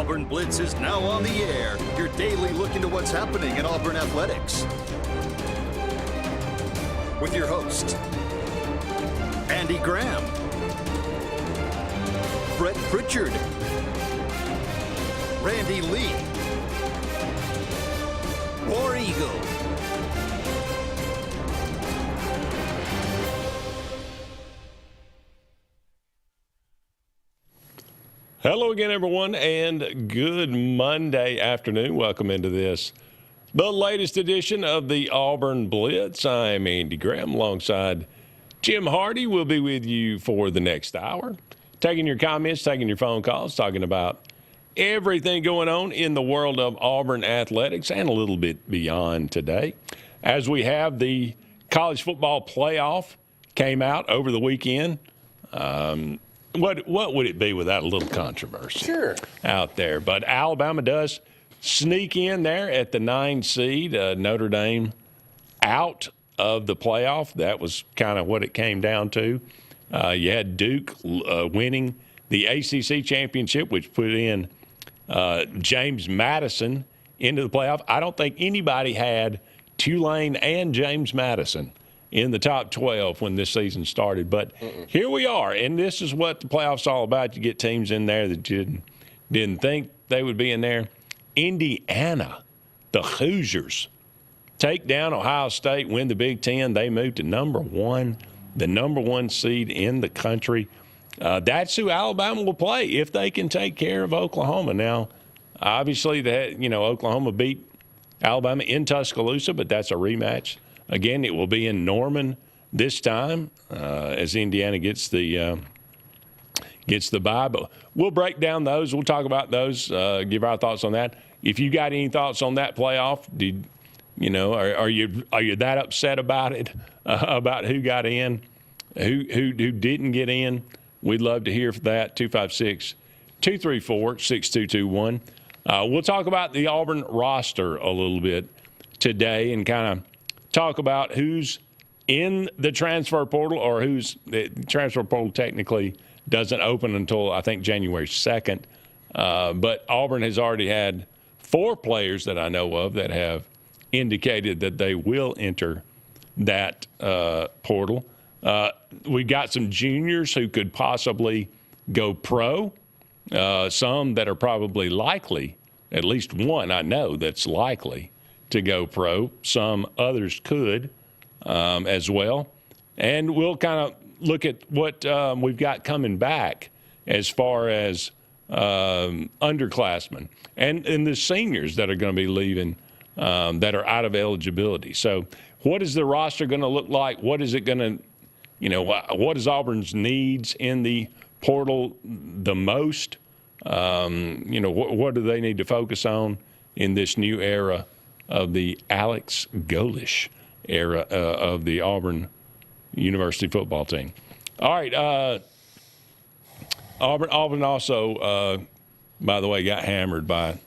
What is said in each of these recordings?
Auburn Blitz is now on the air, your daily look into what's happening in Auburn athletics. With your host, Andy Graham, Brett Pritchard, Randy Lee, War Eagle. Hello again, everyone, and good Monday afternoon. Welcome into this, the latest edition of the Auburn Blitz. I'm Andy Graham alongside Jim Hardy. We'll be with you for the next hour, taking your comments, taking your phone calls, talking about everything going on in the world of Auburn athletics and a little bit beyond today. As we have the college football playoff came out over the weekend. What would it be without a little controversy out there? But Alabama does sneak in there at the 9 seed. Notre Dame out of the playoff. That was kind of what it came down to. You had Duke winning the ACC championship, which put in James Madison into the playoff. I don't think anybody had Tulane and James Madison in the top 12 when this season started. But here we are, and this is what the playoffs all about. You get teams in there that you didn't think they would be in there. Indiana, the Hoosiers, take down Ohio State, win the Big Ten. They move to number one, the number one seed in the country. That's who Alabama will play if they can take care of Oklahoma. Now, obviously, Oklahoma beat Alabama in Tuscaloosa, but that's a rematch. Again, it will be in Norman this time as Indiana gets the bye. But we'll break down those. We'll talk about those, give our thoughts on that. If you got any thoughts on that playoff, are you that upset about it, about who got in, who didn't get in? We'd love to hear that. 256-234-6221. We'll talk about the Auburn roster a little bit today and kind of talk about who's in the transfer portal or who's the transfer portal technically doesn't open until I think January 2nd. But Auburn has already had 4 players that I know of that have indicated that they will enter that portal. We got some juniors who could possibly go pro, some that are probably likely, at least one I know that's likely to go pro. Some others could as well. And we'll kind of look at what we've got coming back as far as underclassmen and the seniors that are going to be leaving that are out of eligibility. So what is the roster going to look like? What is it going to, what is Auburn's needs in the portal the most? What do they need to focus on in this new era of the Alex Golish era of the Auburn University football team? All right, Auburn also, by the way, got hammered by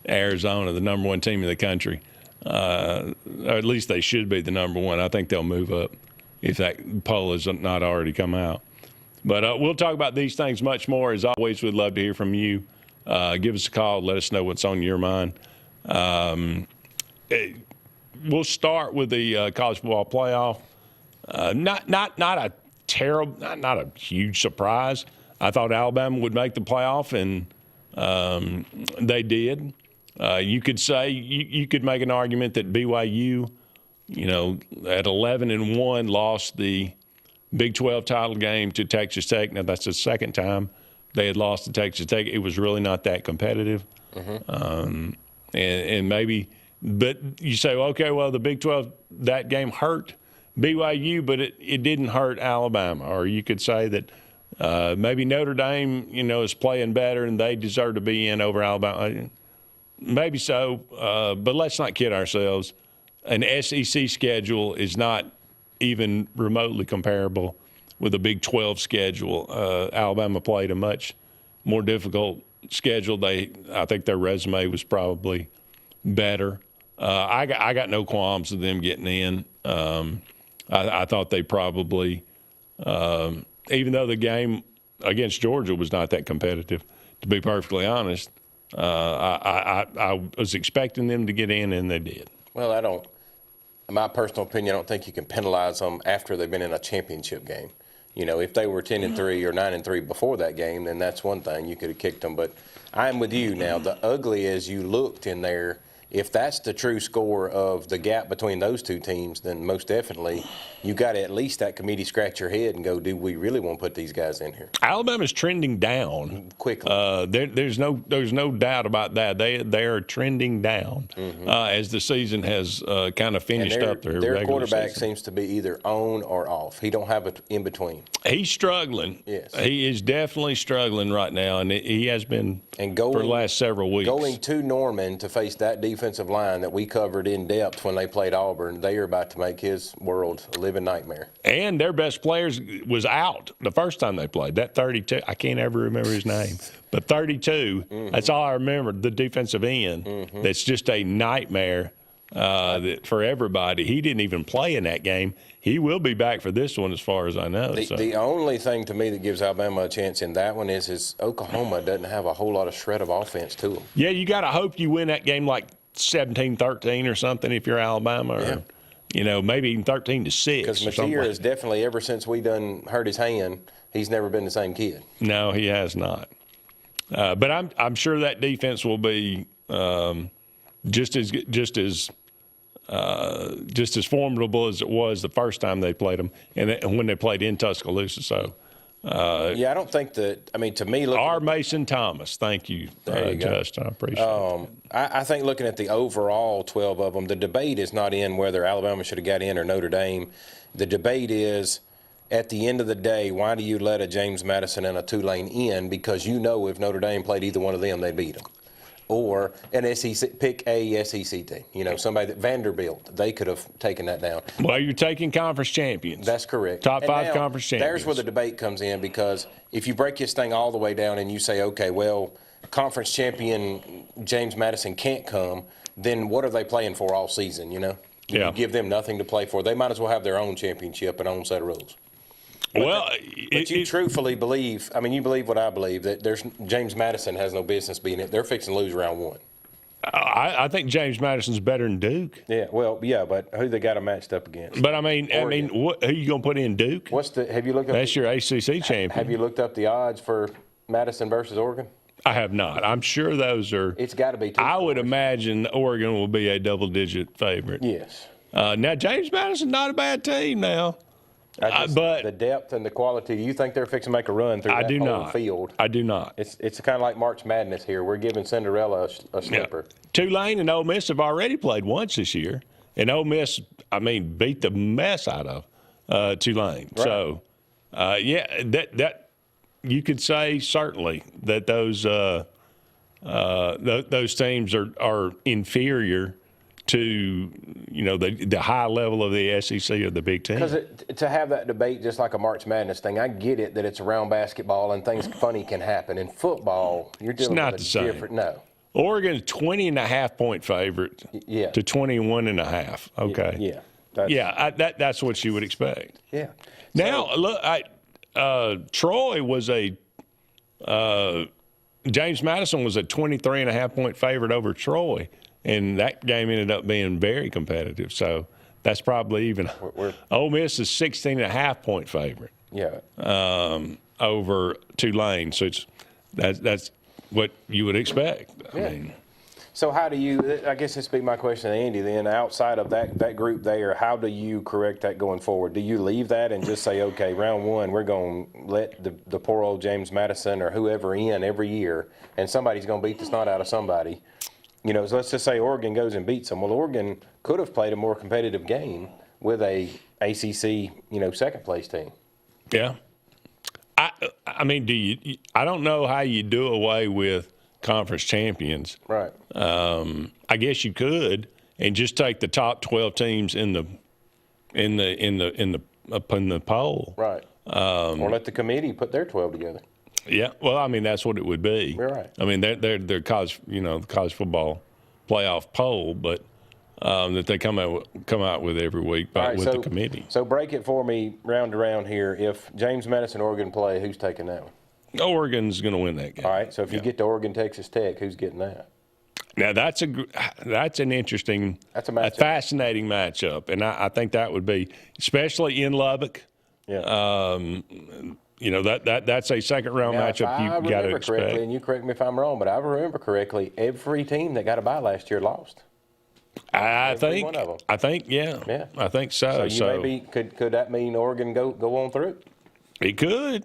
Arizona, the number one team in the country. Or at least they should be the number one. I think they'll move up if that poll has not already come out. But we'll talk about these things much more. As always, we'd love to hear from you. Give us a call. Let us know what's on your mind. We'll start with the college football playoff. Not a huge surprise. I thought Alabama would make the playoff, and they did. You could say you could make an argument that BYU, at 11-1, lost the Big 12 title game to Texas Tech. Now that's the second time they had lost to Texas Tech. It was really not that competitive, and maybe. But you say, okay, well, the Big 12, that game hurt BYU, but it didn't hurt Alabama. Or you could say that maybe Notre Dame, is playing better and they deserve to be in over Alabama. Maybe so, but let's not kid ourselves. An SEC schedule is not even remotely comparable with a Big 12 schedule. Alabama played a much more difficult schedule. I think their resume was probably better. I got no qualms of them getting in. I thought they probably, even though the game against Georgia was not that competitive, to be perfectly honest, I was expecting them to get in, and they did. Well, in my personal opinion, I don't think you can penalize them after they've been in a championship game. If they were 10-3 or 9-3 before that game, then that's one thing. You could have kicked them. But I'm with you now. The ugly as you looked in there, if that's the true score of the gap between those two teams, then most definitely you got to at least that committee scratch your head and go, do we really want to put these guys in here? Alabama's trending down Quickly. There's no doubt about that. They are trending down as the season has kind of finished up their Their regular quarterback season. seems to be either on or off. He don't have it in between. He's struggling. Yes. He is definitely struggling right now, and he has been for the last several weeks. Going to Norman to face that defensive line that we covered in depth when they played Auburn, they are about to make his world a living nightmare. And their best players was out the first time they played. That 32, I can't ever remember his name, but 32, that's all I remember, the defensive end. That's just a nightmare for everybody. He didn't even play in that game. He will be back for this one as far as I know. The only thing to me that gives Alabama a chance in that one is Oklahoma doesn't have a whole lot of shred of offense to them. Yeah, you got to hope you win that game like 17-13 or something if you're Alabama, or maybe even 13-6. Because Mateer has definitely, ever since we done hurt his hand, he's never been the same kid. No, he has not. But I'm sure that defense will be just as formidable as it was the first time they played them, and when they played in Tuscaloosa. So. I don't think that. I mean, to me, R. Mason Thomas. Thank you, Justin. I appreciate it. I think looking at the overall 12 of them, the debate is not in whether Alabama should have got in or Notre Dame. The debate is, at the end of the day, why do you let a James Madison and a Tulane in? Because if Notre Dame played either one of them, they beat them. Or an SEC, pick a SEC team. Somebody that Vanderbilt, they could have taken that down. Well, you're taking conference champions. That's correct. Top five conference champions. There's where the debate comes in, because if you break this thing all the way down and you say, okay, well, conference champion James Madison can't come, then what are they playing for all season, You give them nothing to play for. They might as well have their own championship and own set of rules. But you truthfully believe, you believe what I believe, that James Madison has no business being it. They're fixing to lose round one. I think James Madison's better than Duke. But who they got them matched up against? But who you gonna put in Duke? Have you looked up? That's your ACC champion. Have you looked up the odds for Madison versus Oregon? I have not. I'm sure those are. It's got to be. I would imagine Oregon will be a double-digit favorite. Yes. Now James Madison's not a bad team now. But the depth and the quality, do you think they're fixing to make a run through that whole field? I do not. It's kind of like March Madness here. We're giving Cinderella a slipper. Yeah. Tulane and Ole Miss have already played once this year, and Ole Miss, beat the mess out of Tulane. Right. So, that you could say certainly that those teams are inferior to the high level of the SEC or the Big Ten. Because to have that debate just like a March Madness thing, I get it that it's around basketball and things funny can happen. In football, you're dealing with a different. No. Oregon's 20.5-point favorite to 21.5. Okay. That's what you would expect. Yeah. Now, look, Troy was James Madison was a 23.5-point favorite over Troy. And that game ended up being very competitive. So that's probably even. Ole Miss is 16.5-point favorite. Yeah. Over Tulane. So that's what you would expect. Yeah. So how do you? I guess this would be my question to Andy. Then, outside of that group there, how do you correct that going forward? Do you leave that and just say, okay, round one, we're going to let the poor old James Madison or whoever in every year, and somebody's going to beat the snot out of somebody? So let's just say Oregon goes and beats them. Well, Oregon could have played a more competitive game with a ACC, second place team. Yeah. I don't know how you do away with conference champions. Right. I guess you could, and just take the top 12 teams in the poll. Right. Or let the committee put their 12 together. Yeah, well, that's what it would be. You're right. They're college, the college football playoff poll, but that they come out with every week with the committee. So break it for me round to round here. If James Madison, Oregon play, who's taking that one? Oregon's going to win that game. All right, so if you get to Oregon, Texas Tech, who's getting that? Now, that's an interesting, That's a matchup. fascinating matchup. And I think that would be, especially in Lubbock. Yeah. That's a second-round matchup you got to expect. Correctly, and you correct me if I'm wrong, but I remember correctly, every team that got a bye last year lost. I think, one of them. I think so. So maybe could that mean Oregon go on through? It could.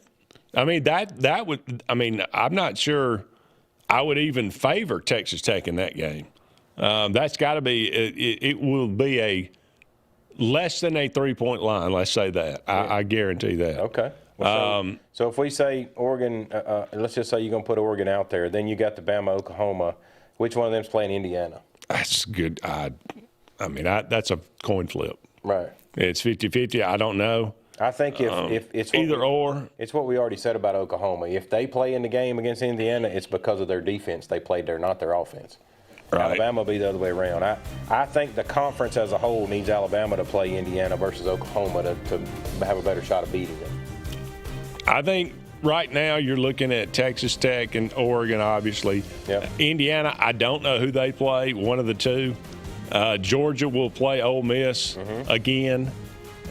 I mean, that would. I mean, I'm not sure I would even favor Texas Tech in that game. That's got to be. It will be a less than a 3-point line. Let's say that. Yeah. I guarantee that. Okay. Well, so if we say Oregon, let's just say you're going to put Oregon out there, then you got the Bama, Oklahoma. Which one of them's playing Indiana? That's good. That's a coin flip. Right. It's 50-50. I don't know. I think if it's or. It's what we already said about Oklahoma. If they play in the game against Indiana, it's because of their defense. They played there, not their offense. Right. Alabama will be the other way around. I think the conference as a whole needs Alabama to play Indiana versus Oklahoma to have a better shot of beating them. I think right now you're looking at Texas Tech and Oregon, obviously. Yep. Indiana, I don't know who they play, one of the two. Georgia will play Ole Miss again.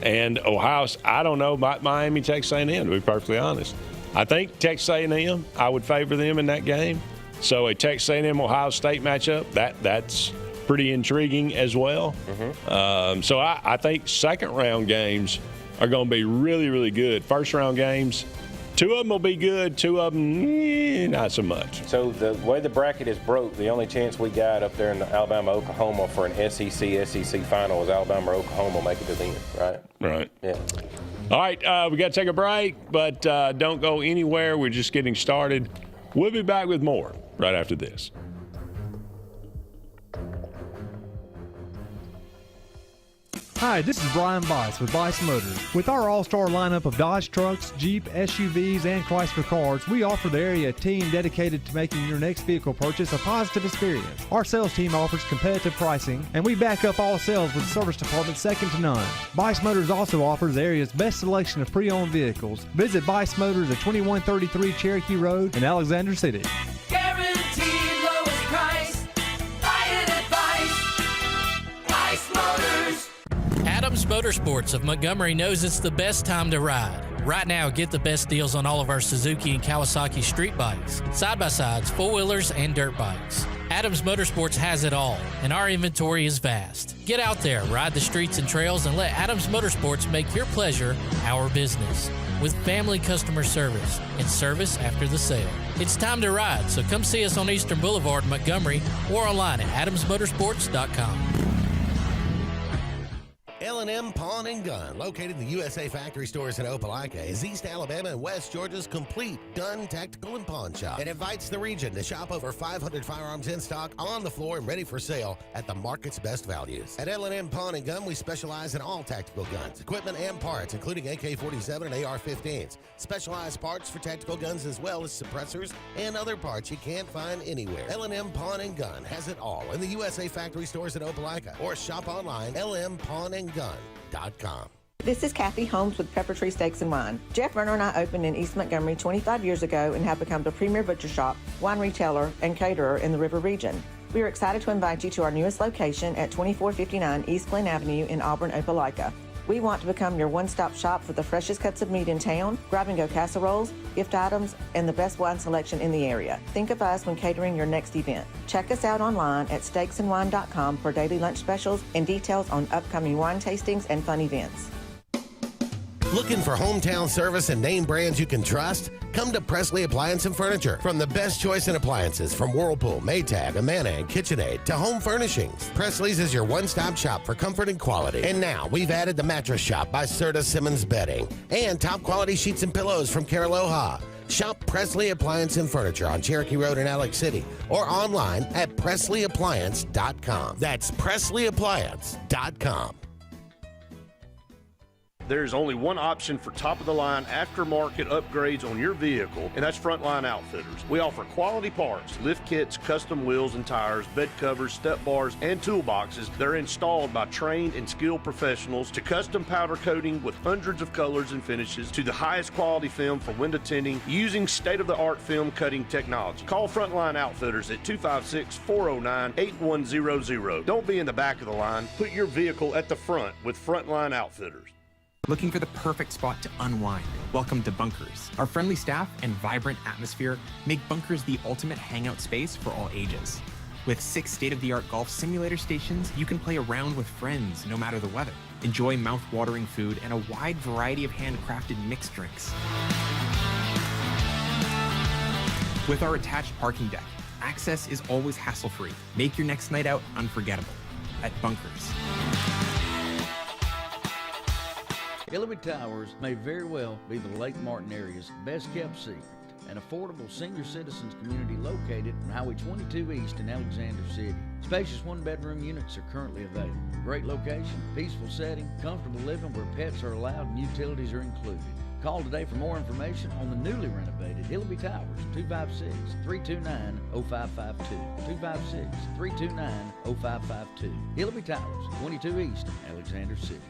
And Ohio, I don't know about Miami, Texas A&M, to be perfectly honest. I think Texas A&M, I would favor them in that game. So a Texas A&M Ohio State matchup, that's pretty intriguing as well. So I think second-round games are going to be really, really good. First-round games, two of them will be good, two of them, not so much. So the way the bracket is broke, the only chance we got up there in Alabama, Oklahoma for an SEC final is Alabama or Oklahoma make it to the end, right? Right. Yeah. All right, we got to take a break, but don't go anywhere. We're just getting started. We'll be back with more right after this. Hi, this is Brian Bice with Bice Motors. With our all-star lineup of Dodge trucks, Jeep, SUVs, and Chrysler cars, we offer the area team dedicated to making your next vehicle purchase a positive experience. Our sales team offers competitive pricing, and we back up all sales with a service department second to none. Bice Motors also offers the area's best selection of pre-owned vehicles. Visit Bice Motors at 2133 Cherokee Road in Alexander City. Guaranteed lowest price. Buy it at Bice Motors. Adams Motorsports of Montgomery knows it's the best time to ride. Right now, get the best deals on all of our Suzuki and Kawasaki street bikes, side-by-sides, four-wheelers, and dirt bikes. Adams Motorsports has it all, and our inventory is vast. Get out there, ride the streets and trails, and let Adams Motorsports make your pleasure our business. With family customer service and service after the sale. It's time to ride, so come see us on Eastern Boulevard, Montgomery, or online at adamsmotorsports.com. L&M Pawn and Gun, located in the USA Factory Stores in Opelika, is East Alabama and West Georgia's complete gun, tactical, and pawn shop. It invites the region to shop over 500 firearms in stock, on the floor, and ready for sale at the market's best values. At L&M Pawn and Gun, we specialize in all tactical guns, equipment, and parts, including AK-47 and AR-15s. Specialized parts for tactical guns as well as suppressors and other parts you can't find anywhere. L&M Pawn and Gun has it all in the USA Factory Stores in Opelika, or shop online, lmpawnandgun.com. This is Kathy Holmes with Pepper Tree Steaks and Wine. Jeff Verner and I opened in East Montgomery 25 years ago and have become the premier butcher shop, wine retailer, and caterer in the River region. We are excited to invite you to our newest location at 2459 East Glen Avenue in Auburn, Opelika. We want to become your one-stop shop for the freshest cuts of meat in town, grab-and-go casseroles, gift items, and the best wine selection in the area. Think of us when catering your next event. Check us out online at steaksandwine.com for daily lunch specials and details on upcoming wine tastings and fun events. Looking for hometown service and name brands you can trust? Come to Presley Appliance and Furniture. From the best choice in appliances from Whirlpool, Maytag, Amana, and KitchenAid to home furnishings, Presley's is your one-stop shop for comfort and quality. And now we've added the Mattress Shop by Serta Simmons Bedding and top quality sheets and pillows from Caraloha. Shop Presley Appliance and Furniture on Cherokee Road in Alex City or online at PresleyAppliance.com. That's PresleyAppliance.com. there's only one option for top-of-the-line aftermarket upgrades on your vehicle, and that's Frontline Outfitters. We offer quality parts, lift kits, custom wheels and tires, bed covers, step bars, and toolboxes that are installed by trained and skilled professionals, to custom powder coating with hundreds of colors and finishes, to the highest quality film for window tinting using state-of-the-art film cutting technology. Call Frontline Outfitters at 256-409-8100. Don't be in the back of the line. Put your vehicle at the front with Frontline Outfitters. Looking for the perfect spot to unwind? Welcome to Bunkers. Our friendly staff and vibrant atmosphere make Bunkers the ultimate hangout space for all ages. With 6 state-of-the-art golf simulator stations, you can play around with friends no matter the weather. Enjoy mouth-watering food and a wide variety of handcrafted mixed drinks. With our attached parking deck, access is always hassle-free. Make your next night out unforgettable at Bunkers. Hillary Towers may very well be the Lake Martin area's best-kept secret. An affordable senior citizens community located on Highway 22 East in Alexander City. Spacious one-bedroom units are currently available. Great location, peaceful setting, comfortable living where pets are allowed and utilities are included. Call today for more information on the newly renovated Hillary Towers, 256-329-0552. 256-329-0552. Hillary Towers, 22 East, Alexander City.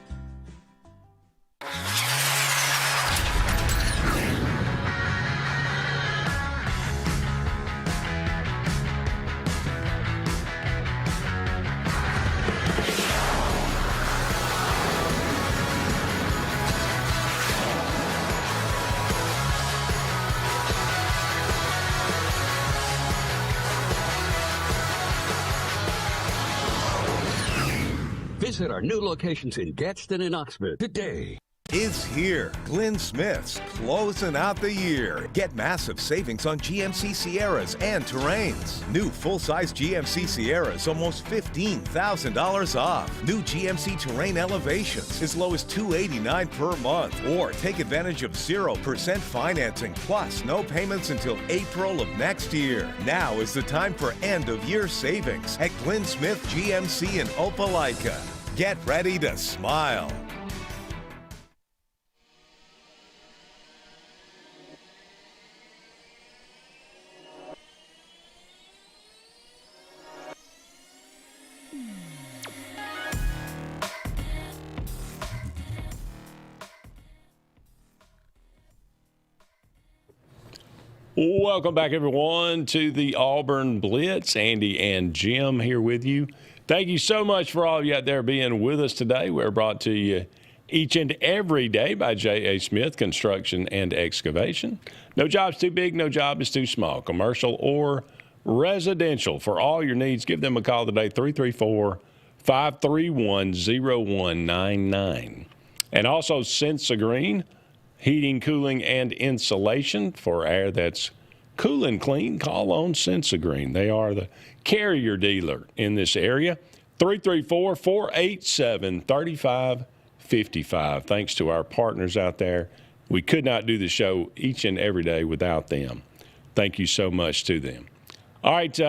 Visit our new locations in Gadsden and Oxford today. Is here. Glenn Smith's closing out the year. Get massive savings on GMC Sierras and Terrains. New full-size GMC Sierras almost $15,000 off. New GMC Terrain Elevations as low as $289 per month. Or take advantage of 0% financing plus no payments until April of next year. Now is the time for end-of-year savings at Glenn Smith GMC in Opelika. Get ready to smile. Welcome back, everyone, to the Auburn Blitz. Andy and Jim here with you. Thank you so much for all of you out there being with us today. We're brought to you each and every day by J.A. Smith Construction and Excavation. No job's too big, no job is too small, commercial or residential. For all your needs, give them a call today, 334-531-0199. And also Sensagreen, heating, cooling, and insulation for air that's cool and clean. Call on Sensagreen. They are the carrier dealer in this area. 334-487-3555. Thanks to our partners out there. We could not do the show each and every day without them. Thank you so much to them. All right,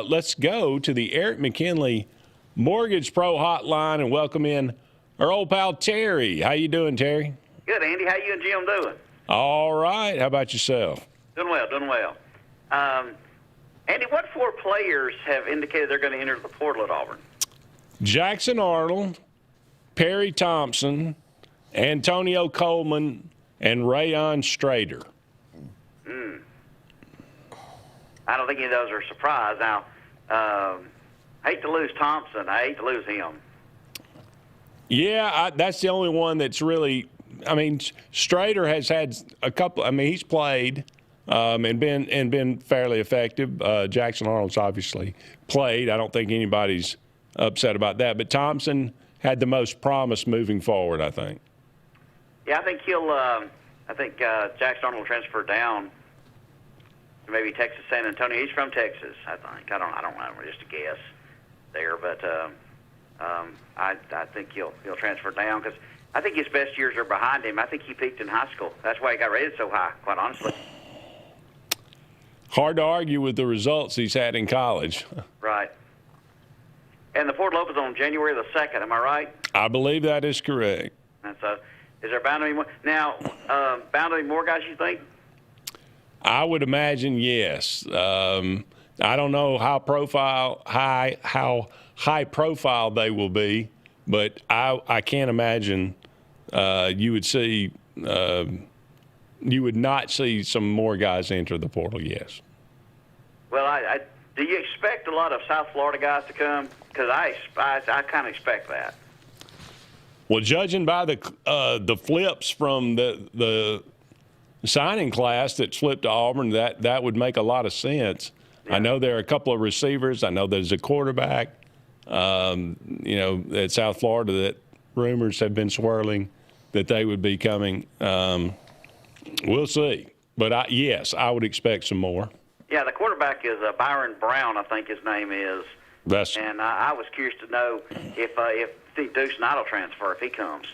let's go to the Eric McKinley Mortgage Pro Hotline and welcome in our old pal Terry. How you doing, Terry? Good, Andy. How you and Jim doing? All right. How about yourself? Doing well, doing well. Andy, what 4 players have indicated they're going to enter the portal at Auburn? Jackson Arnold, Perry Thompson, Antonio Coleman, and Rayon Strader. I don't think any of those are a surprise. Now, I hate to lose Thompson. I hate to lose him. Yeah, that's the only one that's really – I mean, Strader has had a couple – I mean, he's played and been fairly effective. Jackson Arnold's obviously played. I don't think anybody's upset about that. But Thompson had the most promise moving forward, I think. Yeah, I think Jackson Arnold will transfer down to maybe Texas San Antonio. He's from Texas, I think. I don't know. Just a guess there. But I think he'll transfer down because – I think his best years are behind him. I think he peaked in high school. That's why he got rated so high, quite honestly. Hard to argue with the results he's had in college. Right. And the portal opens on January the 2nd, am I right? I believe that is correct. And so Is there bound to be more? Now, bound to be more guys, you think? I would imagine yes. I don't know how high profile they will be, but I can't imagine you would not see some more guys enter the portal. Yes. Well, do you expect a lot of South Florida guys to come? Because I kind of expect that. Well, judging by the flips from the signing class that flipped to Auburn, that would make a lot of sense. Yeah. I know there are a couple of receivers. I know there's a quarterback, at South Florida that rumors have been swirling that they would be coming. We'll see. But, yes, I would expect some more. Yeah, the quarterback is Byron Brown, I think his name is. And I was curious to know if Deuce Knight will transfer if he comes.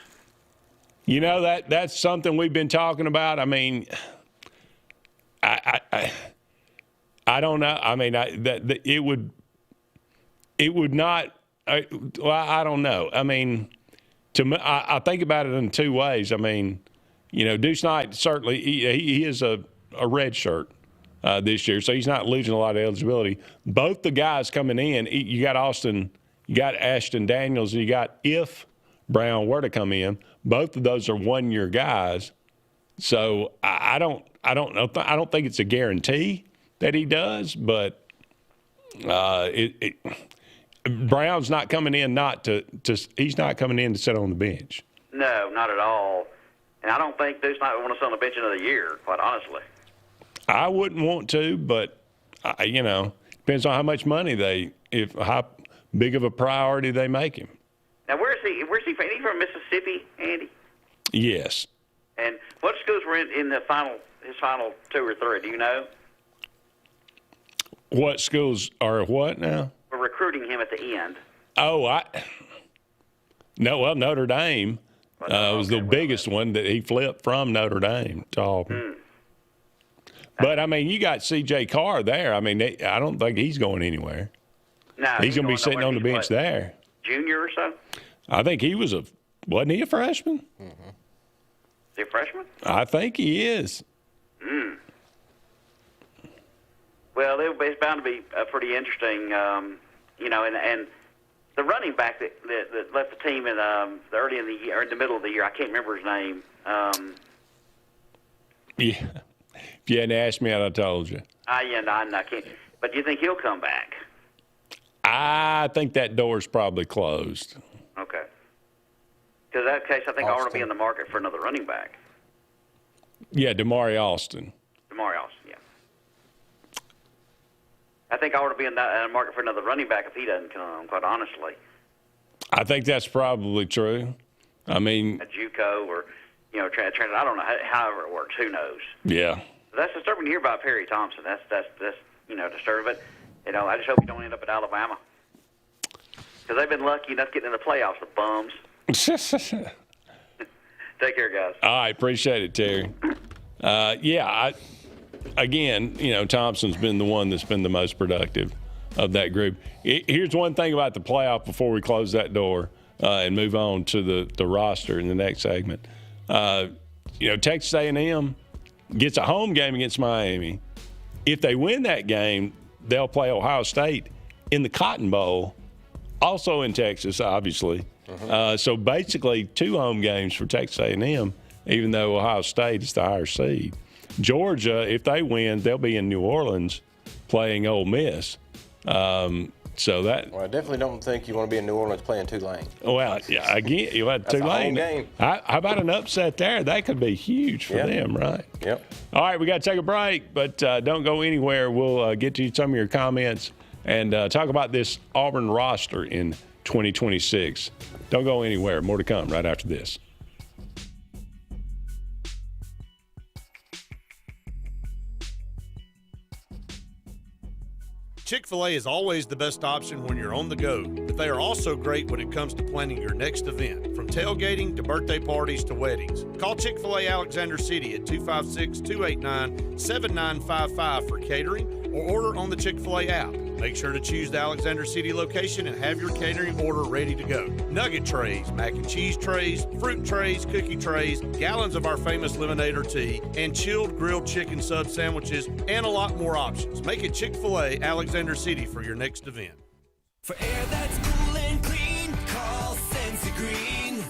That's something we've been talking about. I mean, I don't know. I mean, it would not. I don't know. I mean, I think about it in two ways. I mean, Deuce Knight certainly he is a red shirt this year, so he's not losing a lot of eligibility. Both the guys coming in, you got Ashton Daniels, and you got if Brown were to come in. Both of those are 1-year guys, so I don't know. I don't think it's a guarantee that he does, but Brown's not coming in he's not coming in to sit on the bench. No, not at all. And I don't think Deuce Knight would want to sit on the bench another year, quite honestly. I wouldn't want to, but depends on how much money how big of a priority they make him. Now, where's he from? Is he from Mississippi, Andy? Yes. And what schools were in his final 2 or 3? Do you know? What schools are what now? We're recruiting him at the end. Oh, Notre Dame was the biggest one that he flipped from Notre Dame to Auburn. But, I mean, you got C.J. Carr there. I mean, I don't think he's going anywhere. No, he's going to be sitting on the bench there. Junior or so? I think wasn't he a freshman? Mm-hmm. Is he a freshman? I think he is. Well, it's bound to be pretty interesting, and the running back that left the team in early in the year, or in the middle of the year, I can't remember his name. Yeah. If you hadn't asked me, I'd have told you. I can't. But do you think he'll come back? I think that door's probably closed. Okay. Because in that case, I think Auburn will be in the market for another running back. Yeah, Damari Alston. Damari Alston, yeah. I think Auburn will be in the market for another running back if he doesn't come, quite honestly. I think that's probably true. I mean, a JUCO or, I don't know, however it works. Who knows? Yeah. That's disturbing to hear about Perry Thompson. That's disturbing. I just hope he don't end up at Alabama. Because they've been lucky enough getting in the playoffs, the bums. Take care, guys. All right, appreciate it, Terry. Again, Thompson's been the one that's been the most productive of that group. Here's one thing about the playoff before we close that door and move on to the roster in the next segment. Texas A&M gets a home game against Miami. If they win that game, they'll play Ohio State in the Cotton Bowl, also in Texas, obviously. So basically 2 home games for Texas A&M, even though Ohio State is the higher seed. Georgia, if they win, they'll be in New Orleans playing Ole Miss. Well, I definitely don't think you want to be in New Orleans playing Tulane. Well, yeah, again, you had Tulane. That's a home game. How about an upset there? That could be huge for them, right? Yep. All right, we got to take a break, but don't go anywhere. We'll get to some of your comments and talk about this Auburn roster in 2026. Don't go anywhere. More to come right after this. Chick-fil-A is always the best option when you're on the go, but they are also great when it comes to planning your next event, from tailgating to birthday parties to weddings. Call Chick-fil-A Alexander City at 256-289-7955 for catering or order on the Chick-fil-A app. Make sure to choose the Alexander City location and have your catering order ready to go. Nugget trays, mac and cheese trays, fruit trays, cookie trays, gallons of our famous lemonade or tea, and chilled grilled chicken sub sandwiches, and a lot more options. Make it Chick-fil-A Alexander City for your next event. For air that's cool and clean, call Senza Green.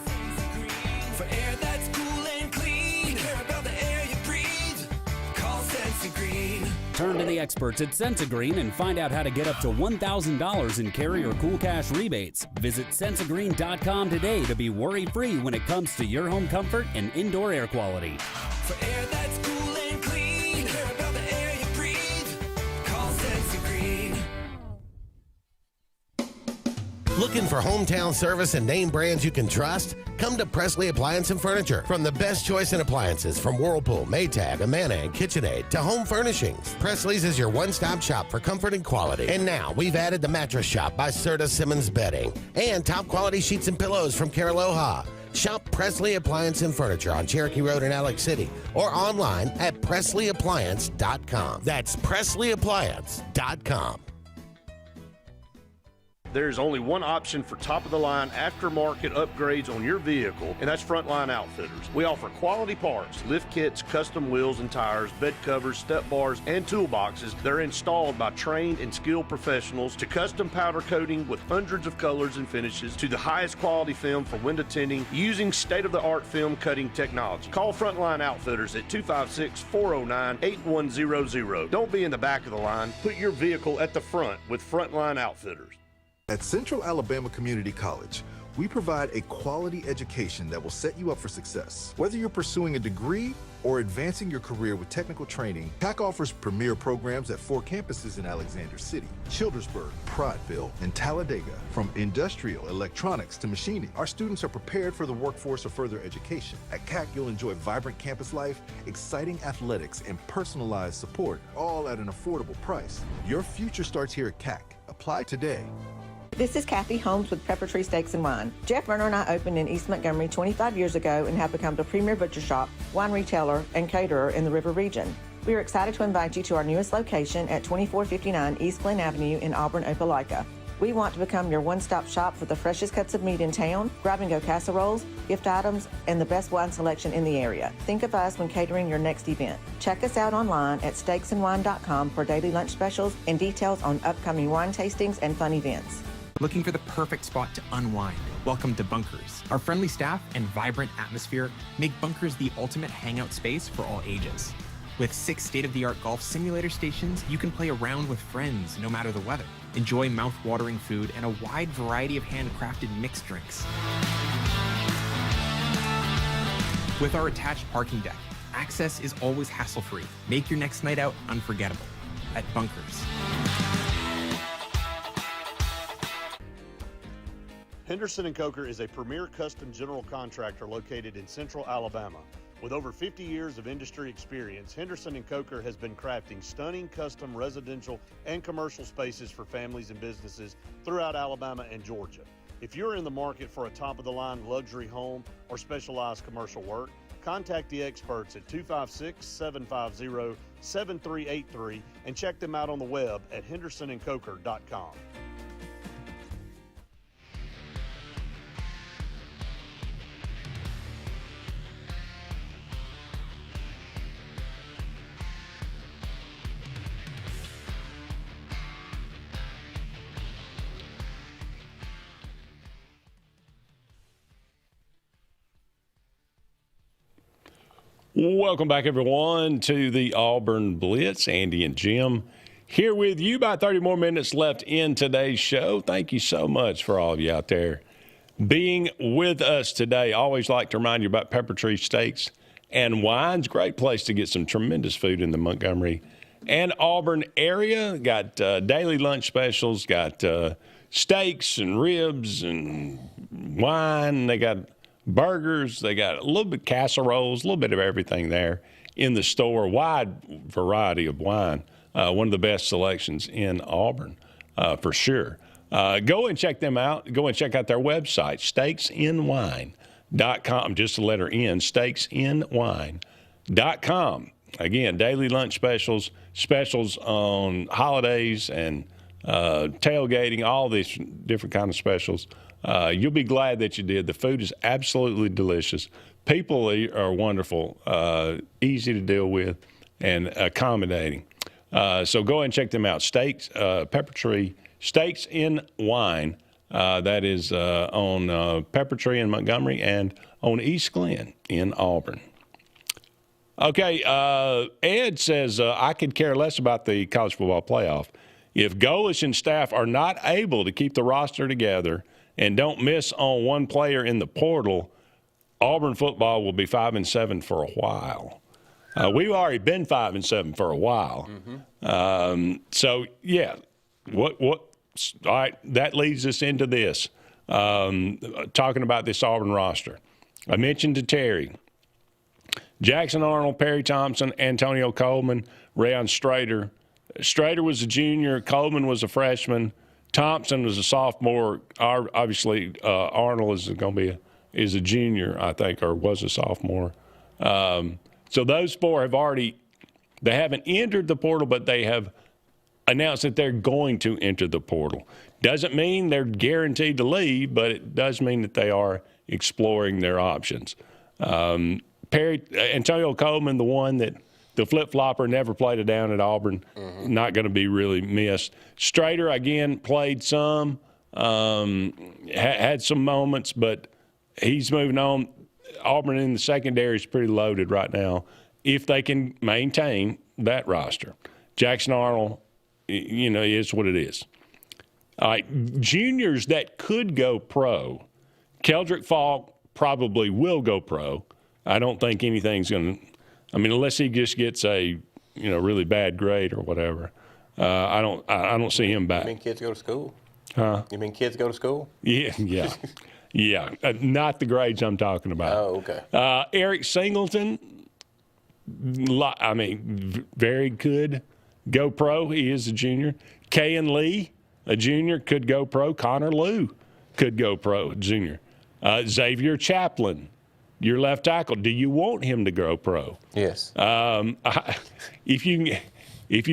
For air that's cool and clean, care about the air you breathe, call Senza Green. Turn to the experts at Sensagreen and find out how to get up to $1,000 in carry or cool cash rebates. Visit sensagreen.com today to be worry-free when it comes to your home comfort and indoor air quality. For air that's cool and clean, care about the air you breathe, call Senza Green. Looking for hometown service and name brands you can trust? Come to Presley Appliance and Furniture. From the best choice in appliances from Whirlpool, Maytag, Amana, and KitchenAid to home furnishings, Presley's is your one-stop shop for comfort and quality. And now we've added the Mattress Shop by Serta Simmons Bedding and top quality sheets and pillows from Caraloha. Shop Presley Appliance and Furniture on Cherokee Road in Alex City or online at PresleyAppliance.com. That's PresleyAppliance.com. There's only one option for top-of-the-line aftermarket upgrades on your vehicle, and that's Frontline Outfitters. We offer quality parts, lift kits, custom wheels and tires, bed covers, step bars, and toolboxes. They're installed by trained and skilled professionals, to custom powder coating with hundreds of colors and finishes, to the highest quality film for window tinting using state-of-the-art film cutting technology. Call Frontline Outfitters at 256-409-8100. Don't be in the back of the line. Put your vehicle at the front with Frontline Outfitters. At Central Alabama Community College, we provide a quality education that will set you up for success. Whether you're pursuing a degree or advancing your career with technical training, CAC offers premier programs at 4 campuses in Alexander City, Childersburg, Prattville, and Talladega. From industrial, electronics to machining, our students are prepared for the workforce or further education. At CAC, you'll enjoy vibrant campus life, exciting athletics, and personalized support, all at an affordable price. Your future starts here at CAC. Apply today. This is Kathy Holmes with Pepper Tree Steaks and Wine. Jeff Verner and I opened in East Montgomery 25 years ago and have become the premier butcher shop, wine retailer, and caterer in the River region. We are excited to invite you to our newest location at 2459 East Glen Avenue in Auburn, Opelika. We want to become your one-stop shop for the freshest cuts of meat in town, grab-and-go casseroles, gift items, and the best wine selection in the area. Think of us when catering your next event. Check us out online at steaksandwine.com for daily lunch specials and details on upcoming wine tastings and fun events. Looking for the perfect spot to unwind? Welcome to Bunkers. Our friendly staff and vibrant atmosphere make Bunkers the ultimate hangout space for all ages. With 6 state-of-the-art golf simulator stations, you can play around with friends no matter the weather. Enjoy mouth-watering food and a wide variety of handcrafted mixed drinks. With our attached parking deck, access is always hassle-free. Make your next night out unforgettable at Bunkers. Henderson & Coker is a premier custom general contractor located in central Alabama. With over 50 years of industry experience, Henderson & Coker has been crafting stunning custom residential and commercial spaces for families and businesses throughout Alabama and Georgia. If you're in the market for a top-of-the-line luxury home or specialized commercial work, contact the experts at 256-750-7383 and check them out on the web at hendersonandcoker.com. Welcome back, everyone, to the Auburn Blitz. Andy and Jim here with you. About 30 more minutes left in today's show. Thank you so much for all of you out there being with us today. Always like to remind you about Pepper Tree Steaks and Wines. Great place to get some tremendous food in the Montgomery and Auburn area. Got daily lunch specials, got steaks and ribs and wine. They got burgers, they got a little bit casseroles, a little bit of everything there in the store. Wide variety of wine. One of the best selections in Auburn, for sure. Go and check them out. Go and check out their website, steaksandwine.com. Just the letter N, steaksandwine.com. again, daily lunch specials on holidays and tailgating, all these different kind of specials. You'll be glad that you did. The food is absolutely delicious. People are wonderful, easy to deal with, and accommodating. So go ahead and check them out. Steaks, Pepper Tree, Steaks in Wine. That is on Pepper Tree in Montgomery and on East Glen in Auburn. Okay, Ed says, I could care less about the college football playoff. If Golish and staff are not able to keep the roster together and don't miss on one player in the portal, Auburn football will be 5-7 for a while. We've already been 5-7 for a while. So, yeah, all right, that leads us into this, talking about this Auburn roster. I mentioned to Terry, Jackson Arnold, Perry Thompson, Antonio Coleman, Rayon Strader. Strader was a junior. Coleman was a freshman. Thompson was a sophomore. Obviously, Arnold is a junior, I think, or was a sophomore. So those four they haven't entered the portal, but they have announced that they're going to enter the portal. Doesn't mean they're guaranteed to leave, but it does mean that they are exploring their options. Antonio Coleman, the one that the flip-flopper, never played it down at Auburn, not going to be really missed. Strader, again, played some, had some moments, but he's moving on. Auburn in the secondary is pretty loaded right now if they can maintain that roster. Jackson Arnold, is what it is. All right, juniors that could go pro. Keldrick Falk probably will go pro. I don't think anything's going to – unless he just gets a, really bad grade or whatever. I don't see him back. You mean kids go to school? Huh? You mean kids go to school? Yeah. Yeah, not the grades I'm talking about. Oh, okay. Eric Singleton, very good. Go pro. He is a junior. Kayan Lee, a junior, could go pro. Connor Liu could go pro, junior. Xavier Chaplin, your left tackle. Do you want him to go pro? Yes. If you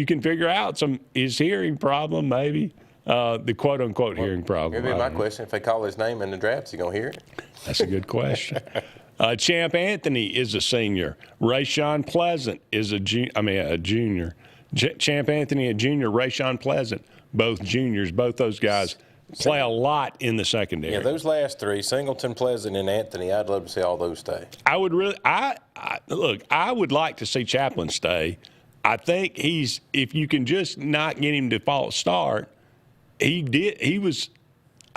can figure out his hearing problem, maybe. The quote-unquote hearing problem. Maybe my question, if they call his name in the draft, is he going to hear it? That's a good question. Champ Anthony is a senior. Rayshawn Pleasant is a junior. Champ Anthony, a junior. Rayshawn Pleasant, both juniors. Both those guys play a lot in the secondary. Yeah, those last three, Singleton, Pleasant, and Anthony, I'd love to see all those stay. I would really – I would like to see Chaplin stay. I think if you can just not get him to false start – I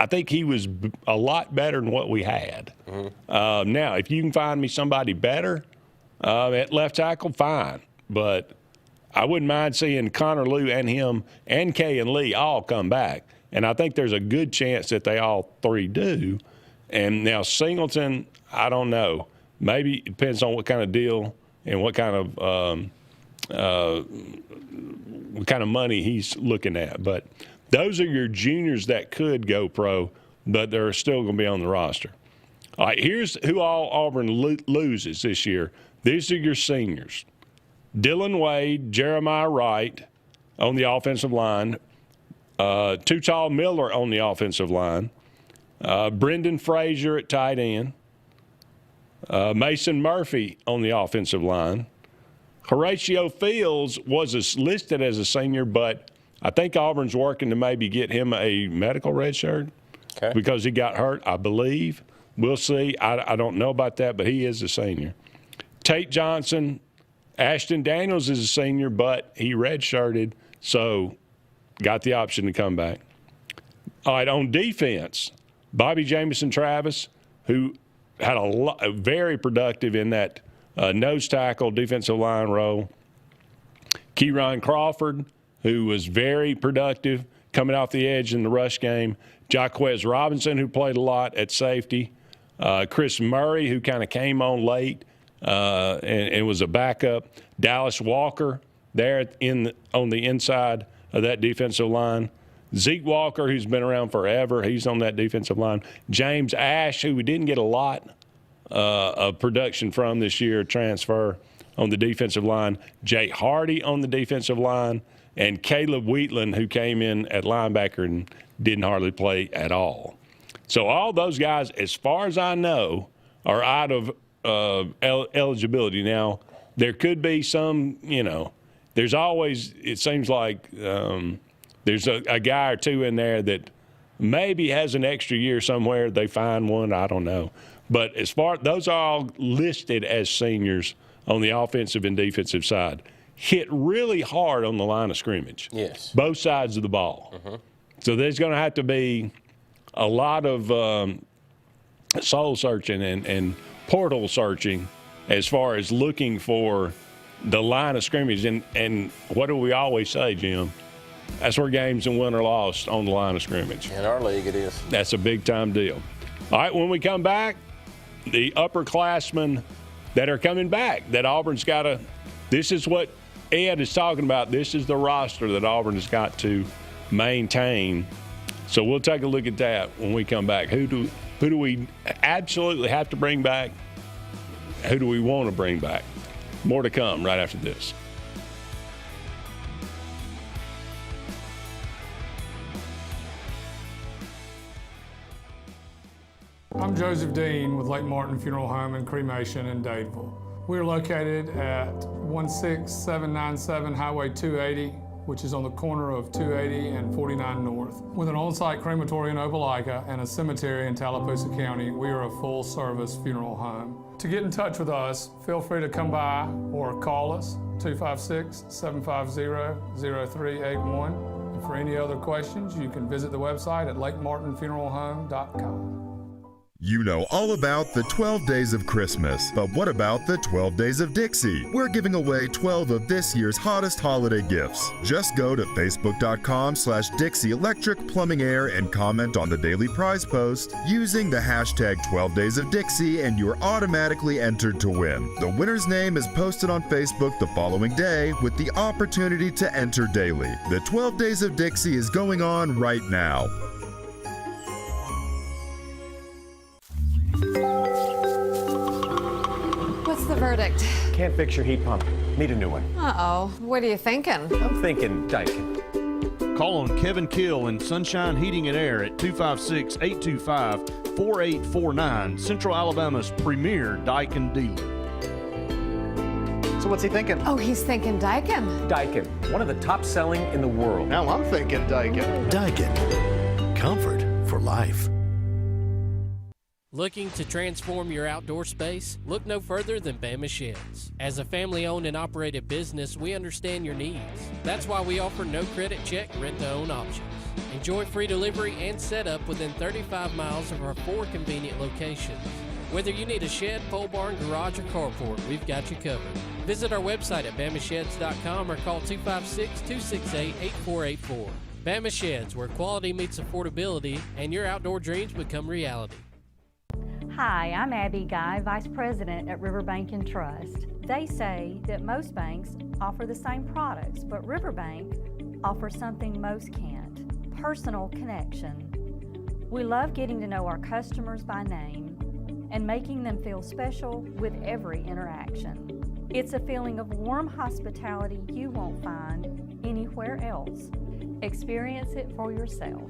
think he was a lot better than what we had. Now, if you can find me somebody better at left tackle, fine. But I wouldn't mind seeing Connor Liu and him and Kay and Lee all come back. And I think there's a good chance that they all three do. And now Singleton, I don't know. Maybe it depends on what kind of deal and what kind of money he's looking at. But those are your juniors that could go pro, but they're still going to be on the roster. All right, here's who all Auburn loses this year. These are your seniors. Dylan Wade, Jeremiah Wright on the offensive line. Tall Miller on the offensive line. Brendan Frazier at tight end. Mason Murphy on the offensive line. Horatio Fields was listed as a senior, but I think Auburn's working to maybe get him a medical red shirt because he got hurt, I believe. We'll see. I don't know about that, but he is a senior. Tate Johnson, Ashton Daniels is a senior, but he redshirted, so got the option to come back. All right, on defense, Bobby Jamison Travis, who had very productive in that nose tackle defensive line role. Kieron Crawford, who was very productive coming off the edge in the rush game. Jaquez Robinson, who played a lot at safety. Chris Murray, who kind of came on late and was a backup. Dallas Walker there on the inside of that defensive line. Zeke Walker, who's been around forever, he's on that defensive line. James Ash, who we didn't get a lot of production from this year, transfer on the defensive line, Jay Hardy on the defensive line, and Caleb Wheatland, who came in at linebacker and didn't hardly play at all. So all those guys, as far as I know, are out of eligibility. Now, there could be some, there's always, it seems like there's a guy or two in there that maybe has an extra year somewhere. They find one, I don't know. But as far, those are all listed as seniors on the offensive and defensive side. Hit really hard on the line of scrimmage. Yes. Both sides of the ball. So there's going to have to be a lot of soul searching and portal searching as far as looking for the line of scrimmage. And what do we always say, Jim? That's where games are won or lost, on the line of scrimmage. In our league, it is. That's a big-time deal. All right, when we come back, the upperclassmen that are coming back, that Auburn's got to – this is what Ed is talking about. This is the roster that Auburn has got to maintain. So we'll take a look at that when we come back. Who do we absolutely have to bring back? Who do we want to bring back? More to come right after this. I'm Joseph Dean with Lake Martin Funeral Home and Cremation in Dadeville. We are located at 16797 Highway 280, which is on the corner of 280 and 49 North. With an on-site crematory in Opelika and a cemetery in Tallapoosa County, we are a full-service funeral home. To get in touch with us, feel free to come by or call us, 256-750-0381. And for any other questions, you can visit the website at lakemartinfuneralhome.com. You know all about the 12 Days of Christmas, but what about the 12 Days of Dixie? We're giving away 12 of this year's hottest holiday gifts. Just go to facebook.com/Dixie Electric Plumbing Air and comment on the daily prize post using the hashtag 12 Days of Dixie, and you're automatically entered to win. The winner's name is posted on Facebook the following day with the opportunity to enter daily. The 12 Days of Dixie is going on right now. What's the verdict? Can't fix your heat pump. Need a new one. Uh-oh. What are you thinking? I'm thinking Daikin. Call on Kevin Kill and Sunshine Heating and Air at 256-825-4849, Central Alabama's premier Daikin dealer. So what's he thinking? Oh, he's thinking Daikin. Daikin, one of the top selling in the world. Now I'm thinking Daikin. Daikin. Comfort for life. Looking to transform your outdoor space? Look no further than Bama Sheds. As a family-owned and operated business, we understand your needs. That's why we offer no credit check rent-to-own options. Enjoy free delivery and setup within 35 miles of our 4 convenient locations. Whether you need a shed, pole barn, garage, or carport, we've got you covered. Visit our website at bamasheds.com or call 256-268-8484. Bama Sheds, where quality meets affordability and your outdoor dreams become reality. Hi, I'm Abby Guy, Vice President at Riverbank and Trust. They say that most banks offer the same products, but Riverbank offers something most can't: personal connection. We love getting to know our customers by name and making them feel special with every interaction. It's a feeling of warm hospitality you won't find anywhere else. Experience it for yourself.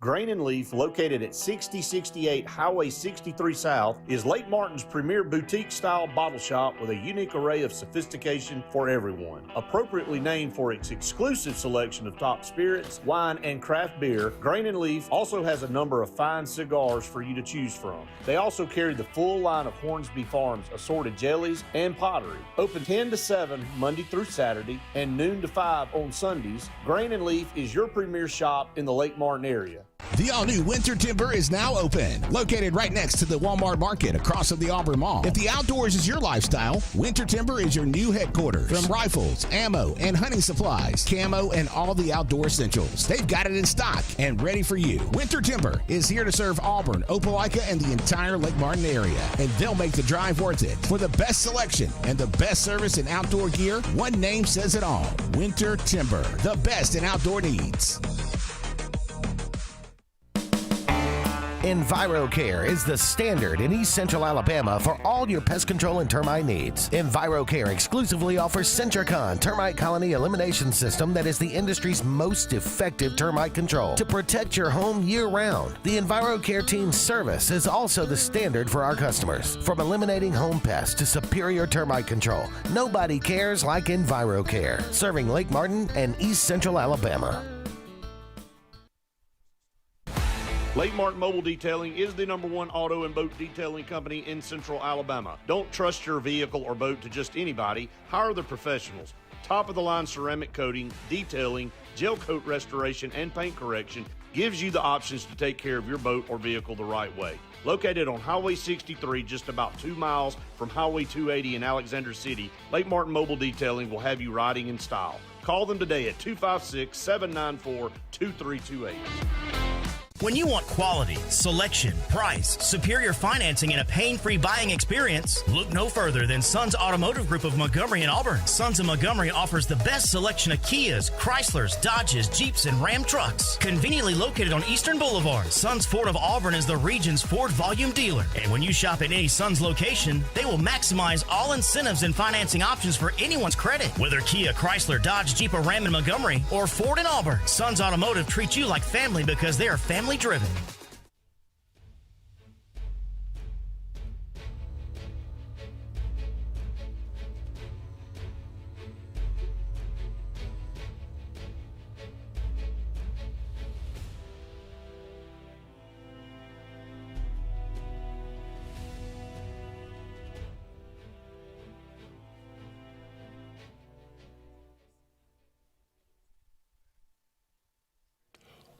Grain and Leaf, located at 6068 Highway 63 South, is Lake Martin's premier boutique-style bottle shop with a unique array of sophistication for everyone. Appropriately named for its exclusive selection of top spirits, wine, and craft beer, Grain and Leaf also has a number of fine cigars for you to choose from. They also carry the full line of Hornsby Farms assorted jellies and pottery. Open 10 to 7 Monday through Saturday and noon to 5 on Sundays, Grain and Leaf is your premier shop in the Lake Martin area. The all-new Winter Timber is now open, located right next to the Walmart Market across from the Auburn Mall. If the outdoors is your lifestyle, Winter Timber is your new headquarters. From rifles, ammo, and hunting supplies, camo, and all the outdoor essentials, they've got it in stock and ready for you. Winter Timber is here to serve Auburn, Opelika, and the entire Lake Martin area, and they'll make the drive worth it. For the best selection and the best service in outdoor gear, one name says it all: Winter Timber, the best in outdoor needs. EnviroCare is the standard in East Central Alabama for all your pest control and termite needs. EnviroCare exclusively offers Centricon termite colony elimination system that is the industry's most effective termite control to protect your home year-round. The EnviroCare team's service is also the standard for our customers. From eliminating home pests to superior termite control, nobody cares like EnviroCare, serving Lake Martin and East Central Alabama. Lake Martin Mobile Detailing is the #1 auto and boat detailing company in Central Alabama. Don't trust your vehicle or boat to just anybody. Hire the professionals. Top-of-the-line ceramic coating, detailing, gel coat restoration, and paint correction gives you the options to take care of your boat or vehicle the right way. Located on Highway 63, just about 2 miles from Highway 280 in Alexander City, Lake Martin Mobile Detailing will have you riding in style. Call them today at 256-794-2328. When you want quality, selection, price, superior financing, and a pain-free buying experience, look no further than Sons Automotive Group of Montgomery and Auburn. Sons of Montgomery offers the best selection of Kias, Chryslers, Dodges, Jeeps, and Ram trucks. Conveniently located on Eastern Boulevard, Sons Ford of Auburn is the region's Ford volume dealer. And when you shop at any Sons location, they will maximize all incentives and financing options for anyone's credit. Whether Kia, Chrysler, Dodge, Jeep, or Ram in Montgomery, or Ford in Auburn, Sons Automotive treats you like family because they are family driven.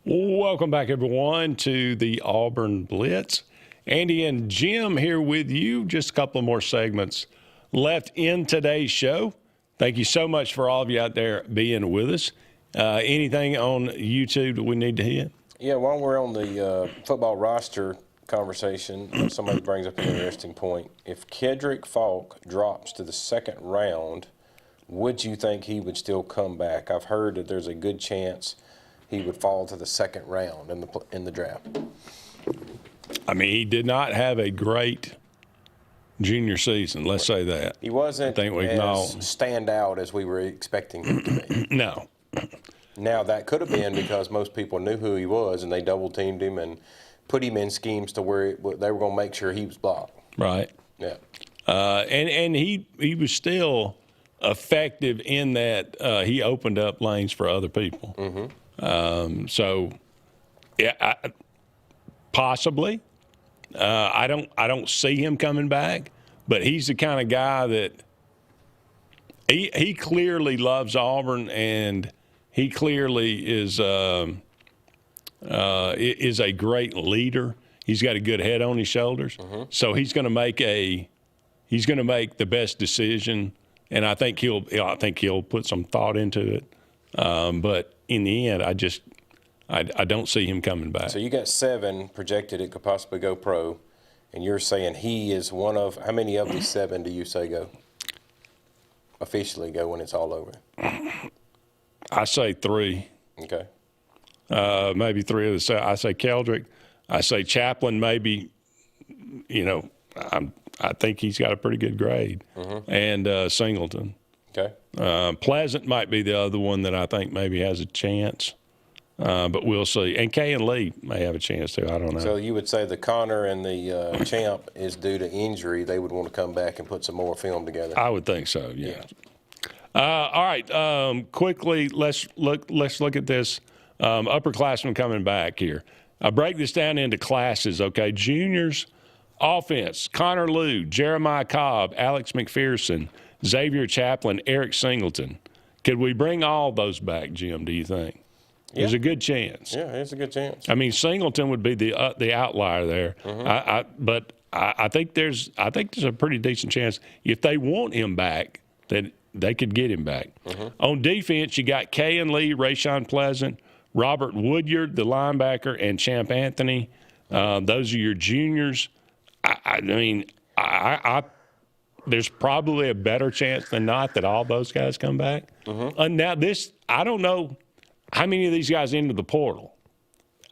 Welcome back, everyone, to the Auburn Blitz. Andy and Jim here with you. Just a couple of more segments left in today's show. Thank you so much for all of you out there being with us. Anything on YouTube that we need to hit? Yeah, while we're on the football roster conversation, somebody brings up an interesting point. If Kedrick Falk drops to the second round, would you think he would still come back? I've heard that there's a good chance he would fall to the second round in the draft. I mean, he did not have a great junior season, let's say that. He wasn't as stand out as we were expecting him to be. No. Now, that could have been because most people knew who he was, and they double-teamed him and put him in schemes to where they were going to make sure he was blocked. Right. Yeah. And he was still effective in that he opened up lanes for other people. Mm-hmm. So, yeah, possibly. I don't see him coming back, but he's the kind of guy that he clearly loves Auburn, and he clearly is a great leader. He's got a good head on his shoulders, so he's going to make the best decision, and I think he'll put some thought into it. But in the end, I don't see him coming back. So you got 7 projected it could possibly go pro, and you're saying he is one of – how many of these 7 do you say go? Officially go when it's all over? I say 3. Okay. Maybe 3 of the 7. I say Keldrick. I say Chaplin maybe, I think he's got a pretty good grade. And Singleton. Okay. Pleasant might be the other one that I think maybe has a chance, but we'll see. And Kay and Lee may have a chance too. I don't know. So you would say the Connor and the Champ is due to injury. They would want to come back and put some more film together. I would think so. Yeah. All right. Quickly, let's look at this upperclassmen coming back here. I break this down into classes. Okay, juniors, offense: Connor Liu, Jeremiah Cobb, Alex McPherson, Xavier Chaplin, Eric Singleton. Could we bring all those back, Jim, do you think? Yeah. There's a good chance. Yeah, there's a good chance. I mean, Singleton would be the outlier there. But I think there's a pretty decent chance if they want him back that they could get him back. On defense, you got Kay and Lee, Rayshawn Pleasant, Robert Woodyard, the linebacker, and Champ Anthony. Those are your juniors. I mean, there's probably a better chance than not that all those guys come back. Now I don't know how many of these guys into the portal.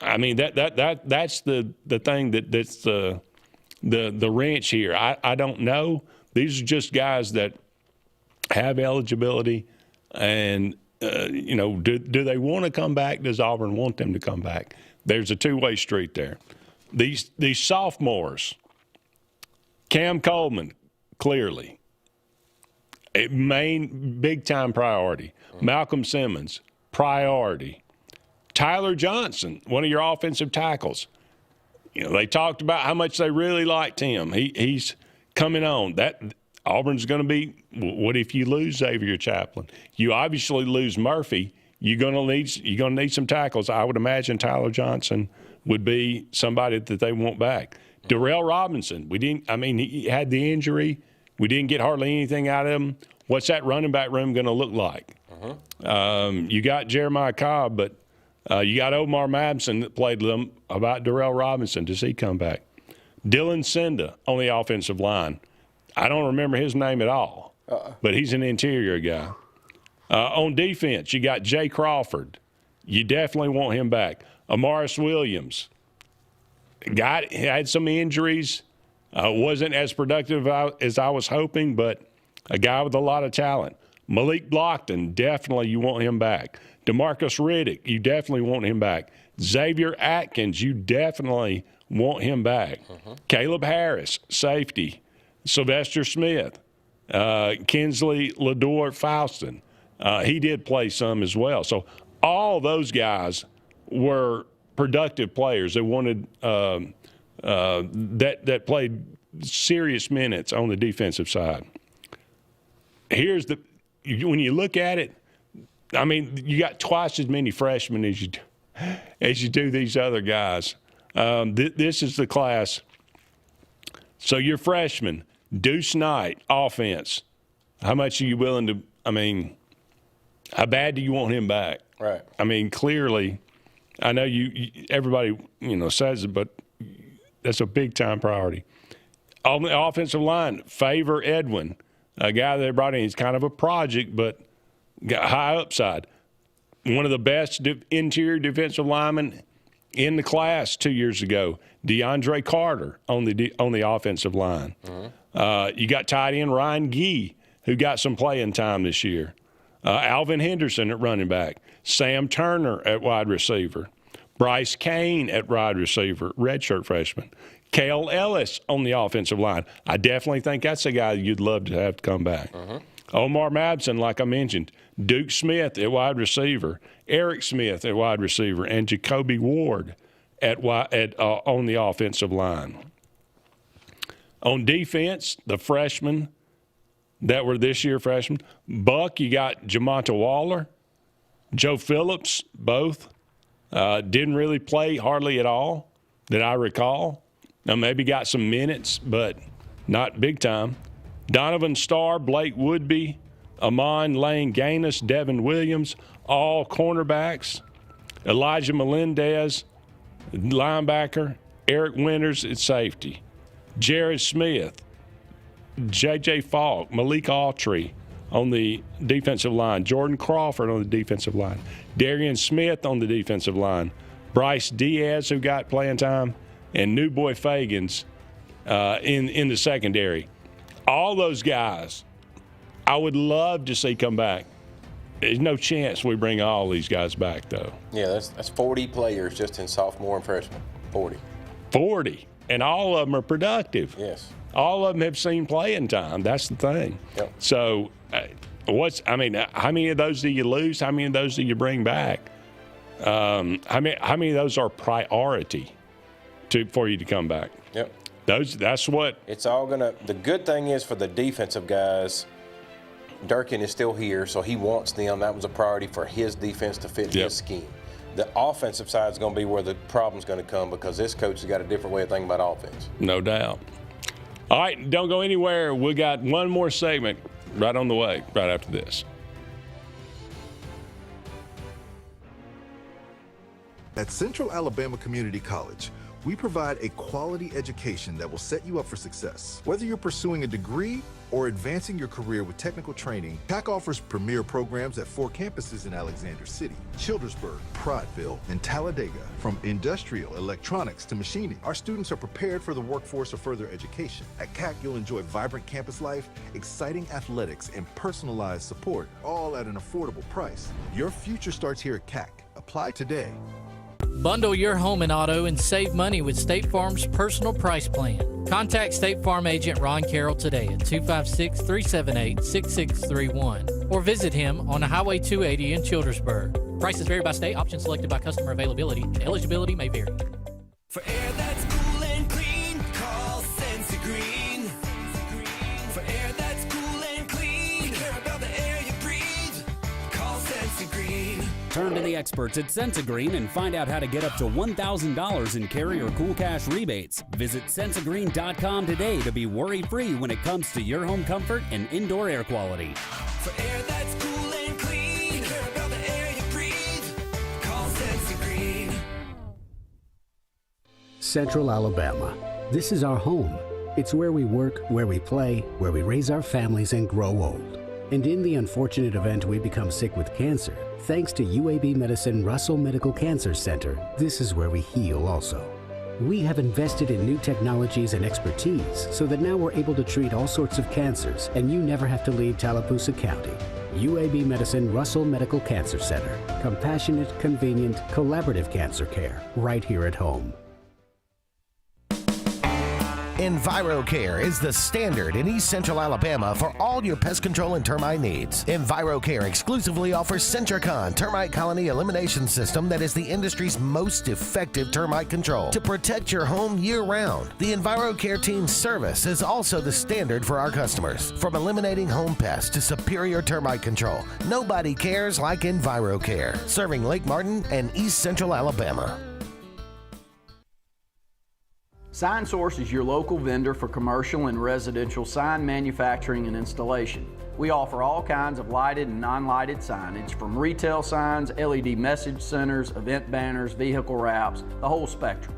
I mean, that's the thing that's the wrench here. I don't know. These are just guys that have eligibility, and do they want to come back? Does Auburn want them to come back? There's a two-way street there. These sophomores, Cam Coleman, clearly a main big-time priority. Malcolm Simmons, priority. Tyler Johnson, one of your offensive tackles. They talked about how much they really liked him. He's coming on. That Auburn's going to be. What if you lose Xavier Chaplin? You obviously lose Murphy. You're going to need some tackles. I would imagine Tyler Johnson would be somebody that they want back. Darrell Robinson. He had the injury. We didn't get hardly anything out of him. What's that running back room going to look like? You got Jeremiah Cobb, but you got Omar Madsen that played with them. About Darrell Robinson, does he come back? Dylan Senda on the offensive line. I don't remember his name at all, but he's an interior guy. On defense, you got Jay Crawford. You definitely want him back. Amaris Williams. Had some injuries. Wasn't as productive as I was hoping, but a guy with a lot of talent. Malik Blockton, definitely you want him back. DeMarcus Riddick, you definitely want him back. Xavier Atkins, you definitely want him back. Caleb Harris, safety. Sylvester Smith, Kinsley Lador-Faustin. He did play some as well. So all those guys were productive players. They wanted that played serious minutes on the defensive side. When you look at it, you got twice as many freshmen as you do these other guys. This is the class. So your freshman, Deuce Knight, offense. How much are you willing to? How bad do you want him back? Right. Clearly, I know everybody says it, but that's a big time priority. On the offensive line, Favor Edwin, a guy they brought in. He's kind of a project, but got high upside. One of the best interior defensive linemen in the class 2 years ago. DeAndre Carter on the offensive line. You got tight end Ryan Gee, who got some playing time this year. Alvin Henderson at running back. Sam Turner at wide receiver. Bryce Kane at wide receiver, redshirt freshman. Cale Ellis on the offensive line. I definitely think that's a guy you'd love to have come back. Omar Madsen, like I mentioned. Duke Smith at wide receiver. Eric Smith at wide receiver. And Jacoby Ward on the offensive line. On defense, the freshmen that were this year freshmen. Buck, you got Jamonta Waller. Joe Phillips, both. Didn't really play hardly at all that I recall. Now, maybe got some minutes, but not big time. Donovan Starr, Blake Woodby, Amon Lane Gaines, Devin Williams, all cornerbacks. Elijah Melendez, linebacker. Eric Winters at safety. Jared Smith, J.J. Falk, Malik Autry on the defensive line. Jordan Crawford on the defensive line. Darian Smith on the defensive line. Bryce Diaz, who got playing time, and New Boy Fagans in the secondary. All those guys, I would love to see come back. There's no chance we bring all these guys back, though. Yeah, that's 40 players just in sophomore and freshman. 40. And all of them are productive. Yes. All of them have seen playing time. That's the thing. Yep. So, how many of those do you lose? How many of those do you bring back? How many of those are priority for you to come back? Yep. That's what it's all gonna. The good thing is for the defensive guys, Durkin is still here, so he wants them. That was a priority for his defense to fit his scheme. The offensive side is going to be where the problem's going to come because this coach has got a different way of thinking about offense. No doubt. All right, don't go anywhere. We got one more segment right on the way, right after this. At Central Alabama Community College, we provide a quality education that will set you up for success. Whether you're pursuing a degree or advancing your career with technical training, CAC offers premier programs at 4 campuses in Alexander City, Childersburg, Prattville, and Talladega. From industrial, electronics to machining, our students are prepared for the workforce or further education. At CAC, you'll enjoy vibrant campus life, exciting athletics, and personalized support, all at an affordable price. Your future starts here at CAC. Apply today. Bundle your home and auto and save money with State Farm's personal price plan. Contact State Farm agent Ron Carroll today at 256-378-6631 or visit him on Highway 280 in Childersburg. Prices vary by state. Options selected by customer availability. Eligibility may vary. For air that's cool and clean, call Senza Green. For air that's cool and clean, care about the air you breathe, call Senza Green. Turn to the experts at Sensagreen and find out how to get up to $1,000 in carry or cool cash rebates. Visit Sensagreen.com today to be worry-free when it comes to your home comfort and indoor air quality. For air that's cool and clean, care about the air you breathe, call Senza Green. Central Alabama. This is our home. It's where we work, where we play, where we raise our families and grow old. And in the unfortunate event we become sick with cancer, thanks to UAB Medicine Russell Medical Cancer Center, this is where we heal also. We have invested in new technologies and expertise so that now we're able to treat all sorts of cancers and you never have to leave Tallapoosa County. UAB Medicine Russell Medical Cancer Center. Compassionate, convenient, collaborative cancer care right here at home. EnviroCare is the standard in East Central Alabama for all your pest control and termite needs. EnviroCare exclusively offers Centricon termite colony elimination system that is the industry's most effective termite control to protect your home year-round. The EnviroCare team's service is also the standard for our customers. From eliminating home pests to superior termite control, nobody cares like EnviroCare. Serving Lake Martin and East Central Alabama. Sign Source is your local vendor for commercial and residential sign manufacturing and installation. We offer all kinds of lighted and non-lighted signage, from retail signs, LED message centers, event banners, vehicle wraps, the whole spectrum.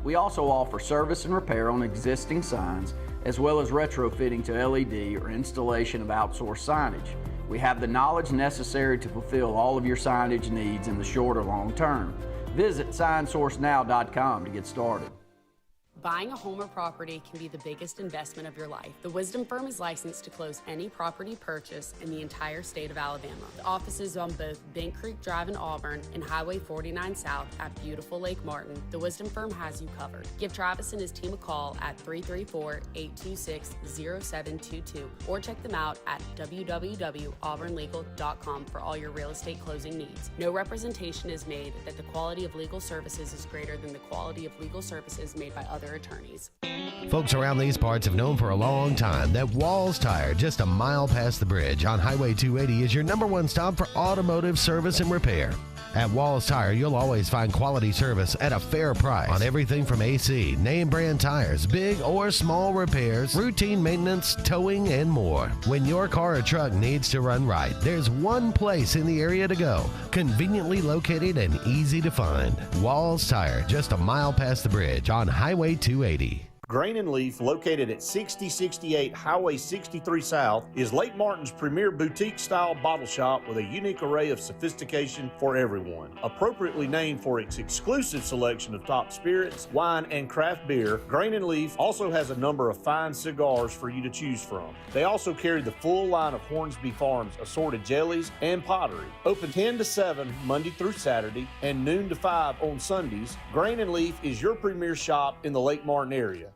We also offer service and repair on existing signs, as well as retrofitting to LED or installation of outsourced signage. We have the knowledge necessary to fulfill all of your signage needs in the short or long term. Visit signsourcenow.com to get started. Buying a home or property can be the biggest investment of your life. The Wisdom Firm is licensed to close any property purchase in the entire state of Alabama. The offices on both Bent Creek Drive in Auburn and Highway 49 South at beautiful Lake Martin. The Wisdom Firm has you covered. Give Travis and his team a call at 334-826-0722 or check them out at www.auburnlegal.com for all your real estate closing needs. No representation is made that the quality of legal services is greater than the quality of legal services made by other attorneys. Folks around these parts have known for a long time that Walls Tire, just a mile past the bridge on Highway 280, is your #1 stop for automotive service and repair. At Walls Tire, you'll always find quality service at a fair price on everything from AC, name brand tires, big or small repairs, routine maintenance, towing, and more. When your car or truck needs to run right, there's one place in the area to go, conveniently located and easy to find. Walls Tire, just a mile past the bridge on Highway 280. Grain and Leaf, located at 6068 Highway 63 South, is Lake Martin's premier boutique-style bottle shop with a unique array of sophistication for everyone. Appropriately named for its exclusive selection of top spirits, wine, and craft beer, Grain and Leaf also has a number of fine cigars for you to choose from. They also carry the full line of Hornsby Farms assorted jellies and pottery. Open 10 to 7 Monday through Saturday and noon to 5 on Sundays, Grain and Leaf is your premier shop in the Lake Martin area.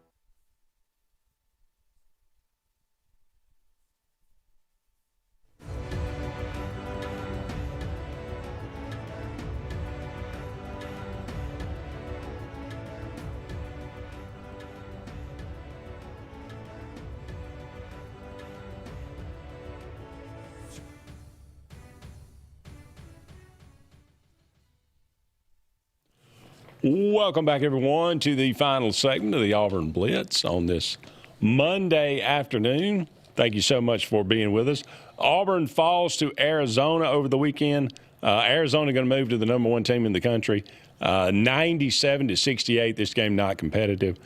Welcome back, everyone, to the final segment of the Auburn Blitz on this Monday afternoon. Thank you so much for being with us. Auburn falls to Arizona over the weekend. Arizona going to move to the #1 team in the country. 97-68. This game not competitive.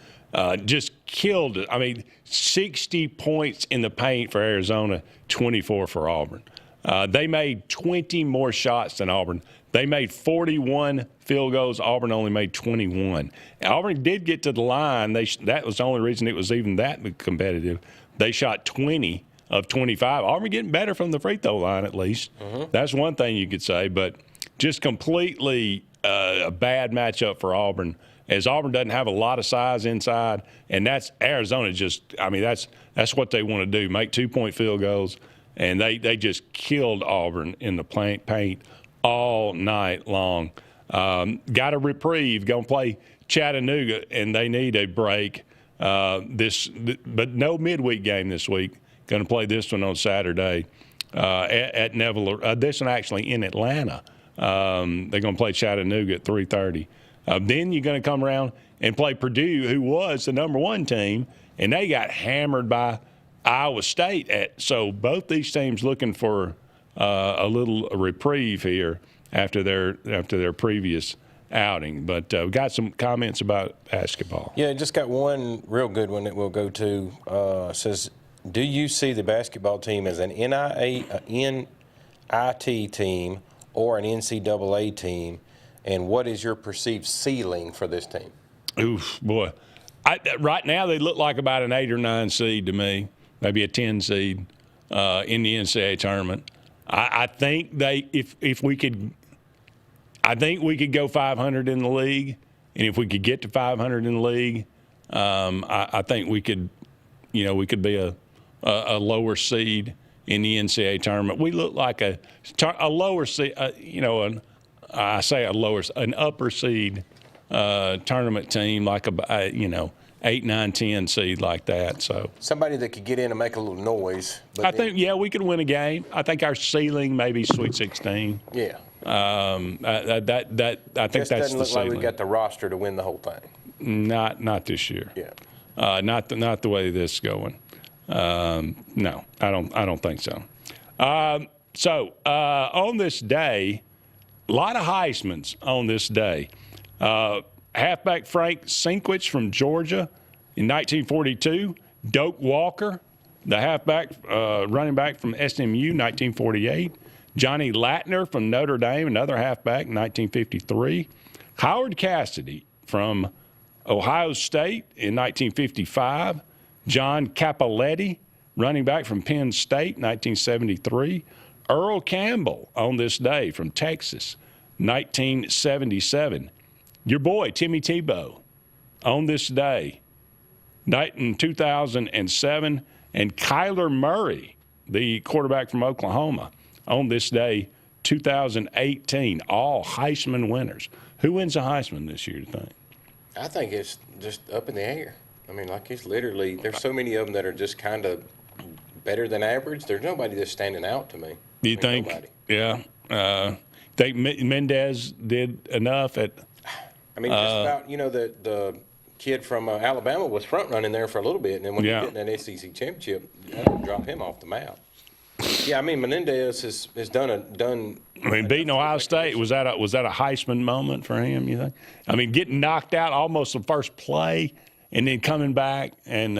Just killed it. I mean, 60 points in the paint for Arizona, 24 for Auburn. They made 20 more shots than Auburn. They made 41 field goals. Auburn only made 21. Auburn did get to the line. That was the only reason it was even that competitive. They shot 20 of 25. Auburn getting better from the free throw line, at least. That's one thing you could say. But just completely a bad matchup for Auburn, as Auburn doesn't have a lot of size inside, and that's Arizona. That's what they want to do: make 2-point field goals, and they just killed Auburn in the paint all night long. Got a reprieve, going to play Chattanooga, and they need a break. But no midweek game this week. Going to play this one on Saturday at Neville. This one actually in Atlanta. They're going to play Chattanooga at 3:30. Then you're going to come around and play Purdue, who was the number 1 team, and they got hammered by Iowa State. So both these teams looking for a little reprieve here after their previous outing. But we got some comments about basketball. Yeah, just got one real good one that we'll go to. Says, do you see the basketball team as an NIT team or an NCAA team? And what is your perceived ceiling for this team? Oof, boy. Right now they look like about an 8 or 9 seed to me, maybe a 10 seed in the NCAA tournament. I think we could go 500 in the league, and if we could get to 500 in the league, I think we could be a lower seed in the NCAA tournament. We look like a lower seed, an upper seed tournament team, like 8, 9, 10 seed like that. So somebody that could get in and make a little noise. I think we could win a game. I think our ceiling maybe Sweet 16. Yeah. I think that's the doesn't look ceiling. like we got the roster to win the whole thing. Not this year. Yeah. Not the way this is going. No, I don't think so. So on this day, a lot of Heismans on this day. Halfback Frank Sinkwich from Georgia in 1942. Doak Walker, the halfback, running back from SMU, 1948. Johnny Latner from Notre Dame, another halfback, 1953. Howard Cassidy from Ohio State in 1955. John Cappelletti, running back from Penn State, 1973. Earl Campbell on this day from Texas, 1977. Your boy, Timmy Tebow, on this day, in 2007. And Kyler Murray, the quarterback from Oklahoma, on this day, 2018. All Heisman winners. Who wins the Heisman this year, do you think? I think it's just up in the air. I mean, like it's literally, there's so many of them that are just kind of better than average. There's nobody that's standing out to me. Do you think? Nobody. Yeah. Think Mendez did enough at? I mean, just about, the kid from Alabama was front running there for a little bit, and then when you get in that SEC championship, that would drop him off the map. Yeah, I mean, Menendez has done. I mean, beating Ohio State, was that a Heisman moment for him? You think? I mean, getting knocked out almost the first play, and then coming back and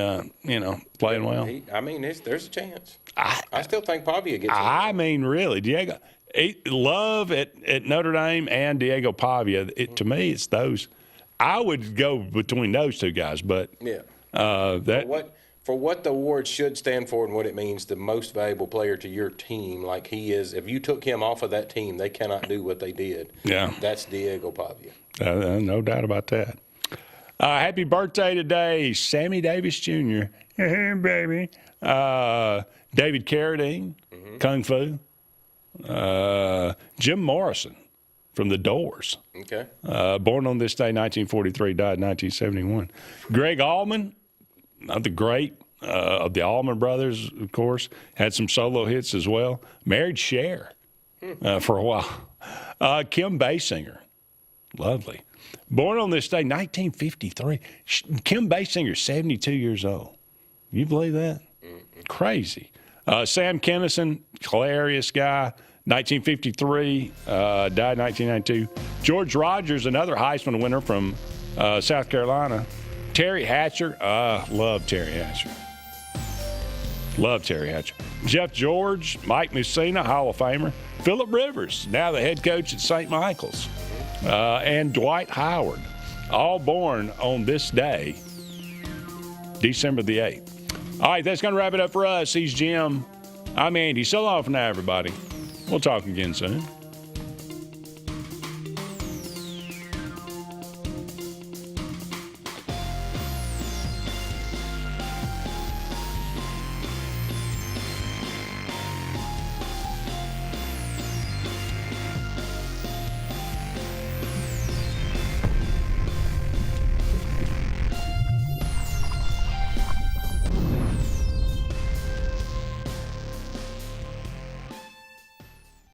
playing well. There's a chance. I still think Pavia gets. I mean, really, Diego Love at Notre Dame and Diego Pavia. To me, it's those. I would go between those two guys, but yeah, for what the award should stand for and what it means, the most valuable player to your team, like he is. If you took him off of that team, they cannot do what they did. Yeah, that's Diego Pavia. No doubt about that. Happy birthday today, Sammy Davis Jr. Hey, baby. David Carradine, Kung Fu. Jim Morrison from The Doors. Okay. Born on this day, 1943, died 1971. Greg Allman, not the great of the Allman Brothers, of course, had some solo hits as well. Married Cher for a while. Kim Basinger, lovely. Born on this day, 1953. Kim Basinger, 72 years old. You believe that? Crazy. Sam Kinison, hilarious guy, 1953, died 1992. George Rogers, another Heisman winner from South Carolina. Terry Hatcher, love Terry Hatcher. Love Terry Hatcher. Jeff George, Mike Mussina, Hall of Famer. Phillip Rivers, now the head coach at St. Michael's. And Dwight Howard, all born on this day, December the 8th. All right, that's going to wrap it up for us. He's Jim. I'm Andy. So long for now, everybody. We'll talk again soon.